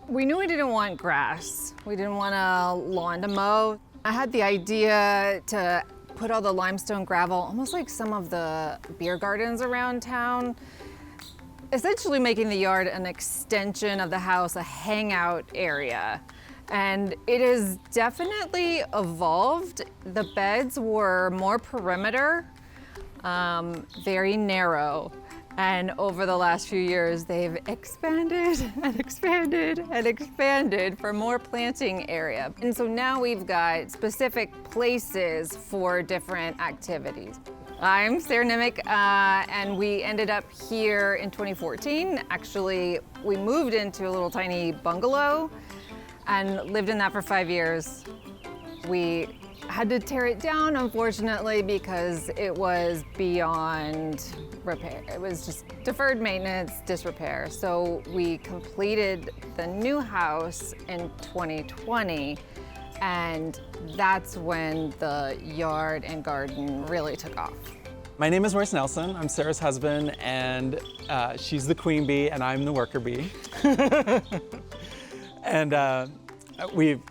We knew we didn't want grass. We didn't want a lawn to mow. I had the idea to put all the limestone gravel, almost like some of the beer gardens around town, essentially making the yard an extension of the house, a hangout area. And it has definitely evolved. The beds were more perimeter, very narrow. And over the last few years, they've expanded and expanded and expanded for more planting area. And so now we've got specific places for different activities. I'm Sarah Nemec, and we ended up here in 2014. Actually, we moved into a little tiny bungalow and lived in that for 5 years. We had to tear it down, unfortunately, because it was beyond repair. It was just deferred maintenance, disrepair. So we completed the new house in 2020, and that's when the yard and garden really took off. My name is Roice Nelson. I'm Sarah's husband, and she's the queen bee, and I'm the worker bee. And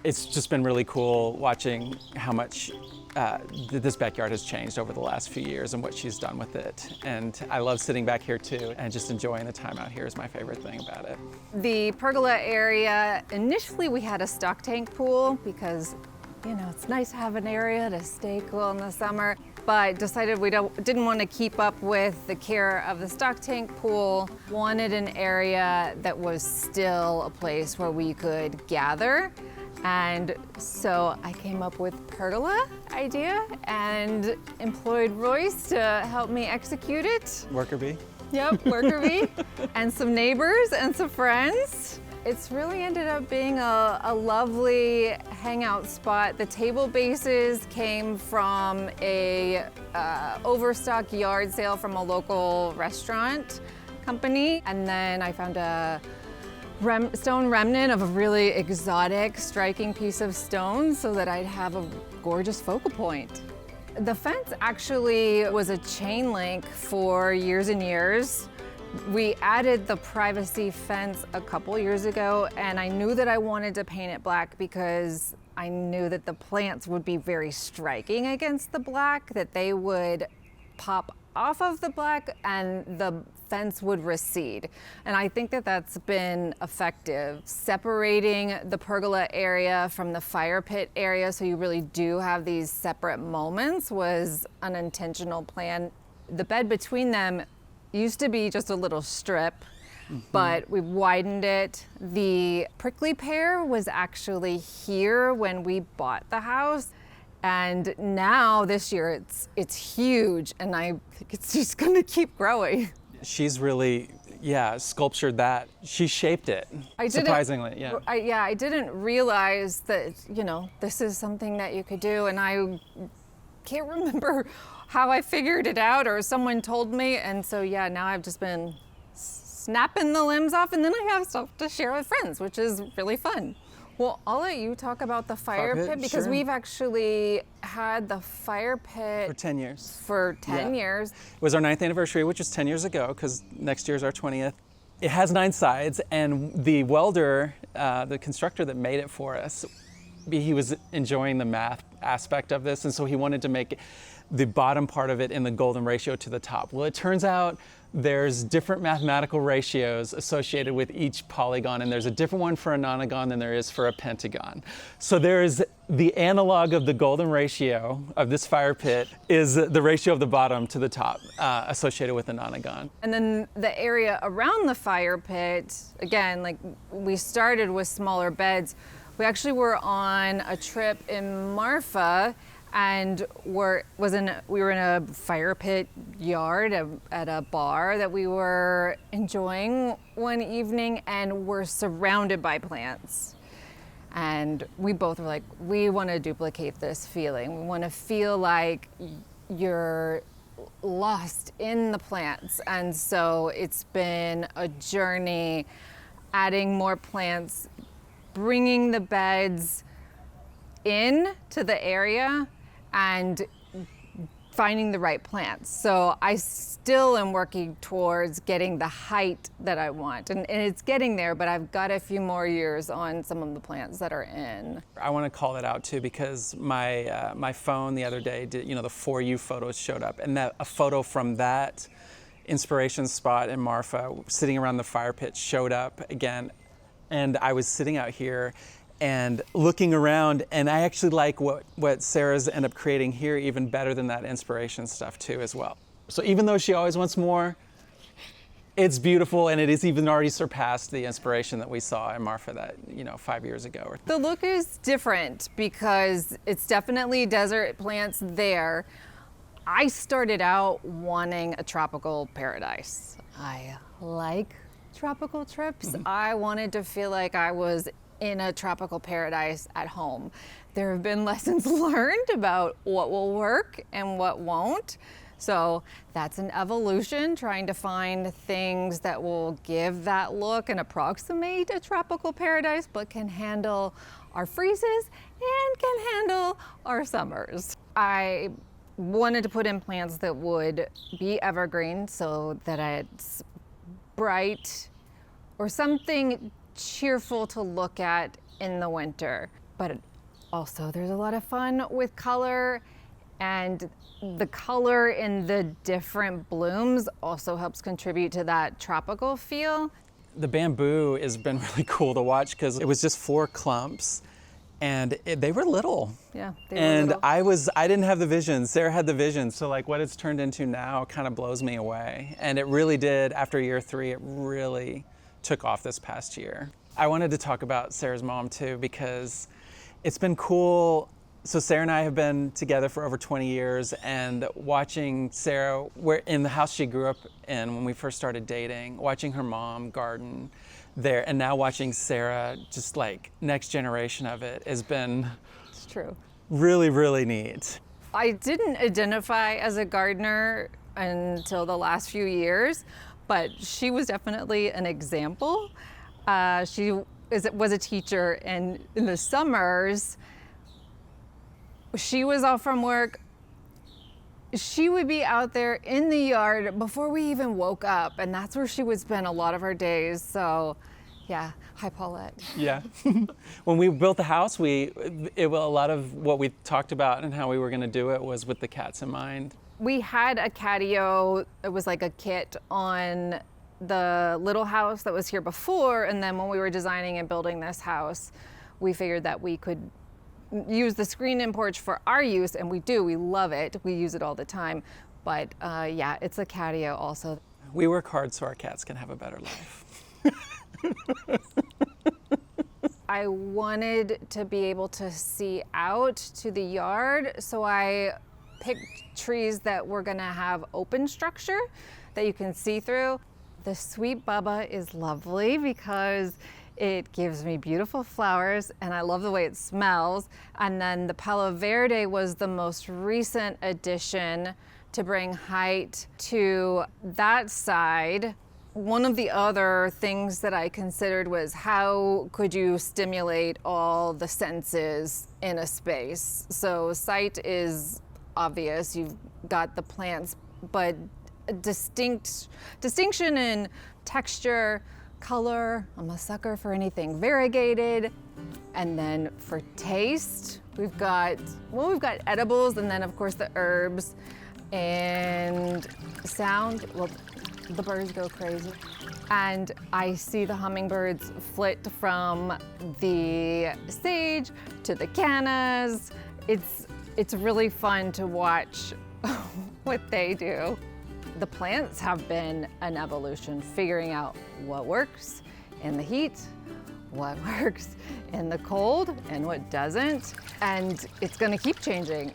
it's just been really cool watching how much this backyard has changed over the last few years and what she's done with it. And I love sitting back here too, and just enjoying the time out here is my favorite thing about it. The pergola area, initially we had a stock tank pool because, it's nice to have an area to stay cool in the summer, but decided we didn't want to keep up with the care of the stock tank pool. Wanted an area that was still a place where we could gather. And so I came up with pergola idea and employed Roice to help me execute it. Worker bee? Yep, worker bee. And some neighbors and some friends. It's really ended up being a lovely hangout spot. The table bases came from a overstock yard sale from a local restaurant company. And then I found a stone remnant of a really exotic, striking piece of stone so that I'd have a gorgeous focal point. The fence actually was a chain link for years and years. We added the privacy fence a couple years ago, and I knew that I wanted to paint it black because I knew that the plants would be very striking against the black, that they would pop off of the black and the fence would recede. And I think that that's been effective. Separating the pergola area from the fire pit area so you really do have these separate moments was an intentional plan. The bed between them used to be just a little strip, but we've widened it. The prickly pear was actually here when we bought the house. And now this year it's huge, and I think it's just gonna keep growing. She's really, sculptured that. She shaped it, surprisingly, yeah. I didn't realize that, this is something that you could do, and I can't remember how I figured it out or someone told me, and so now I've just been snapping the limbs off, and then I have stuff to share with friends, which is really fun. Well, I'll let you talk about the fire pit because sure. We've actually had the fire pit for 10 years. For 10 years. It was our 9th anniversary, which was 10 years ago, because next year's our 20th. It has 9 sides, and the welder, the constructor that made it for us, he was enjoying the math aspect of this, and so he wanted to make the bottom part of it in the golden ratio to the top. Well, it turns out there's different mathematical ratios associated with each polygon, and there's a different one for a nonagon than there is for a pentagon. So there's the analog of the golden ratio of this fire pit is the ratio of the bottom to the top associated with a nonagon. And then the area around the fire pit, again, like we started with smaller beds. We actually were on a trip in Marfa, and we were in a fire pit yard at a bar that we were enjoying one evening, and we're surrounded by plants. And we both were like, we want to duplicate this feeling. We want to feel like you're lost in the plants. And so it's been a journey, adding more plants, bringing the beds in to the area, and finding the right plants. So I still am working towards getting the height that I want. And it's getting there, but I've got a few more years on some of the plants that are in. I want to call that out too, because my phone the other day did, the For You photos showed up, and that a photo from that inspiration spot in Marfa, sitting around the fire pit, showed up again. And I was sitting out here and looking around, and I actually like what Sarah's ended up creating here even better than that inspiration stuff too as well. So even though she always wants more, it's beautiful, and it has even already surpassed the inspiration that we saw in Marfa that, 5 years ago. The look is different because it's definitely desert plants there. I started out wanting a tropical paradise. I like tropical trips. I wanted to feel like I was in a tropical paradise at home. There have been lessons learned about what will work and what won't. So that's an evolution, trying to find things that will give that look and approximate a tropical paradise, but can handle our freezes and can handle our summers. I wanted to put in plants that would be evergreen, so that it's bright or something cheerful to look at in the winter. But also there's a lot of fun with color, and the color in the different blooms also helps contribute to that tropical feel. The bamboo has been really cool to watch because it was just 4 clumps, and they were little. Yeah, they were and little. I didn't have the vision. Sarah had the vision. So like what it's turned into now kind of blows me away. And it really did, after year 3, it really took off this past year. I wanted to talk about Sarah's mom too, because it's been cool. So Sarah and I have been together for over 20 years, and watching Sarah, in the house she grew up in when we first started dating, watching her mom garden there, and now watching Sarah, just like next generation of it, has been It's true. really, really neat. I didn't identify as a gardener until the last few years, but she was definitely an example. She was a teacher, and in the summers, she was off from work. She would be out there in the yard before we even woke up, and that's where she would spend a lot of her days. So, yeah, hi Paulette. Yeah. When we built the house, a lot of what we talked about and how we were going to do it was with the cats in mind. We had a catio. It was like a kit on the little house that was here before, and then when we were designing and building this house, we figured that we could use the screen-in porch for our use, and we do. We love it. We use it all the time. But yeah, it's a catio also. We work hard so our cats can have a better life. I wanted to be able to see out to the yard, so I picked trees that were gonna have open structure that you can see through. The Sweet Bubba is lovely because it gives me beautiful flowers, and I love the way it smells. And then the Palo Verde was the most recent addition to bring height to that side. One of the other things that I considered was how could you stimulate all the senses in a space? So sight is obvious, you've got the plants, but distinction in texture, color. I'm a sucker for anything variegated. And then for taste, we've got edibles, and then of course the herbs. And sound, well, the birds go crazy. And I see the hummingbirds flit from the sage to the cannas. It's really fun to watch what they do. The plants have been an evolution, figuring out what works in the heat, what works in the cold, and what doesn't. And it's gonna keep changing.